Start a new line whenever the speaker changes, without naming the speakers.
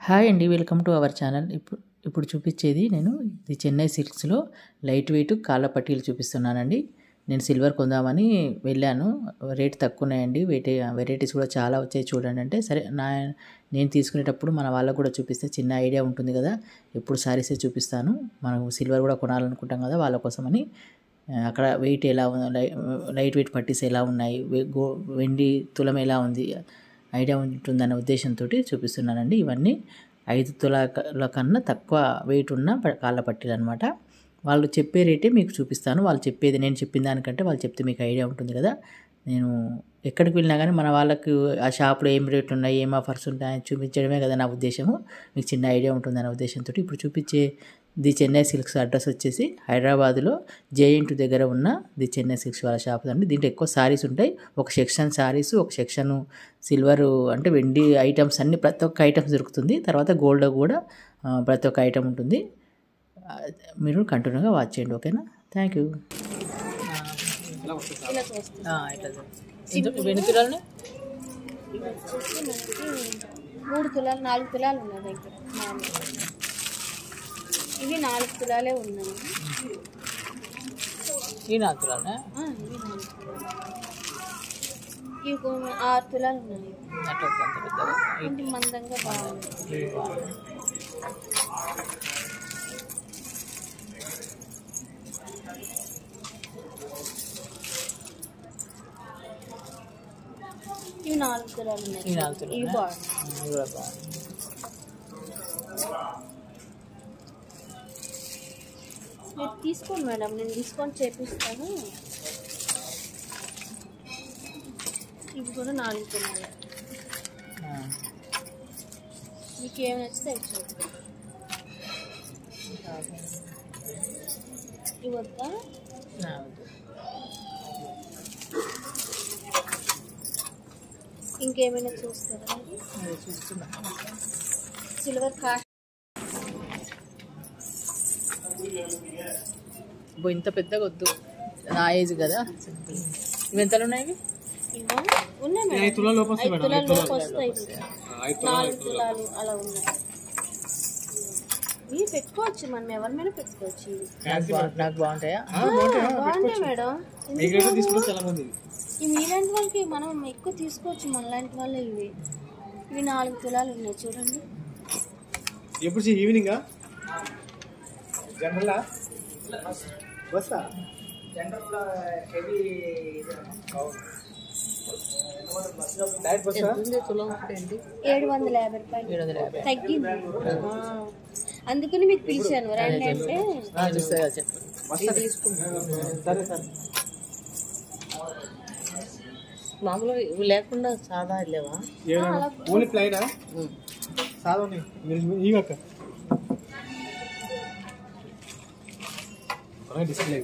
Hi అండి, welcome to our channel. ఇప్పుడు చూపించేది నేను ఇది చెన్నై సిల్క్స్లో లైట్ వెయిట్ కాళ్ళ పట్టీలు చూపిస్తున్నానండి. నేను సిల్వర్ కొందామని వెళ్ళాను, రేట్ తక్కువ ఉన్నాయండి, వెరైటీస్ కూడా చాలా వచ్చాయి చూడండి. అంటే సరే నేను తీసుకునేటప్పుడు మన వాళ్ళకు కూడా చూపిస్తే చిన్న ఐడియా ఉంటుంది కదా. ఎప్పుడు శారీసే చూపిస్తాను, మనం సిల్వర్ కూడా కొనాలనుకుంటాం కదా, వాళ్ళ కోసమని. అక్కడ వెయిట్ ఎలా లైట్ వెయిట్ పట్టీస్ ఎలా ఉన్నాయి, వెండి తులం ఎలా ఉంది ఐడియా ఉంటుందనే ఉద్దేశంతో చూపిస్తున్నానండి. ఇవన్నీ 5 తులాల కన్నా తక్కువ వెయిట్ ఉన్న కాళ్ళ పట్టీలు అనమాట. వాళ్ళు చెప్పే రేటే మీకు చూపిస్తాను. వాళ్ళు చెప్పేది నేను చెప్పిన దానికంటే వాళ్ళు చెప్తే మీకు ఐడియా ఉంటుంది కదా. నేను ఎక్కడికి వెళ్ళినా కానీ మన వాళ్ళకి ఆ షాప్లో ఏం రేట్లు ఉన్నాయి, ఏం ఆఫర్స్ ఉంటాయని చూపించడమే కదా నా ఉద్దేశము. మీకు చిన్న ఐడియా ఉంటుందనే ఉద్దేశంతో ఇప్పుడు చూపించే ది చెన్నై సిల్క్స్ అడ్రస్ వచ్చేసి హైదరాబాద్లో జేఎన్టీ దగ్గర ఉన్న ది చెన్నై సిల్క్స్ వాళ్ళ షాప్ అండి. దీంట్లో ఎక్కువ శారీస్ ఉంటాయి. ఒక సెక్షన్ శారీస్, ఒక సెక్షన్ సిల్వర్ అంటే వెండి ఐటమ్స్ అన్ని, ప్రతి ఒక్క ఐటమ్స్ దొరుకుతుంది. తర్వాత గోల్డ్ కూడా ప్రతి ఒక్క ఐటమ్ ఉంటుంది. మీరు కంటిన్యూగా వాచ్ చేయండి, ఓకేనా? Thank you. ఎన్ని తులాలు?
3 తులాలు 4 తులాలు ఉన్నాయి దగ్గర. ఇవి 4 తులాలే ఉన్నాయి.
ఈ 4 తులాలు
ఇవి 6 తులాలు ఉన్నాయి. కొంచెం మందంగా బాగుంది. ఇవి 4 తులాలు ఉన్నాయి. ఇవి బాగుంది. మీరు తీసుకోండి మేడం, నేను డిస్కౌంట్ చేపిస్తాను. ఇవి కూడా 4 తులాలు. మీకు ఏమి నచ్చితే అవి చూడండి. ఇవి వద్దా? ఇంకేమైనా చూస్తారా? సిల్వర్ కాస్ట్
ఇంత పెద్దగా వద్దు, నా ఏజ్ కదా. ఇవి ఎంతలు ఉన్నాయి?
ఉన్నాయి మేడం, 5 తులాల లోపు వస్తాయి. 4 తులాలు అలా ఉన్నాయి. ఇవి పెట్టుకోవచ్చు, మనం ఎవరిమైనా పెట్టుకోవచ్చు.
నాకు బాగుంటాయా?
బాగుంటాయి మేడం. ఈ మీలాంటి వాళ్ళకి మనం ఎక్కువ తీసుకోవచ్చు, మనలాంటి వాళ్ళు. ఇవి 4 తులాలు ఉన్నాయి చూడండి.
ఎప్పుడు ఈవినింగ్ జనరల్ బస్తా జనరల్ హెవీ
750 రూపాయలు తగ్గింది. అందుకని మీకు పిలిచాను రండి అంటే.
మామూలుగా ఇవి లేకుండా సాదా లేవా?
ఓన్లీ ప్లైనా? సాదా ఇవక్క డిస్ప్లే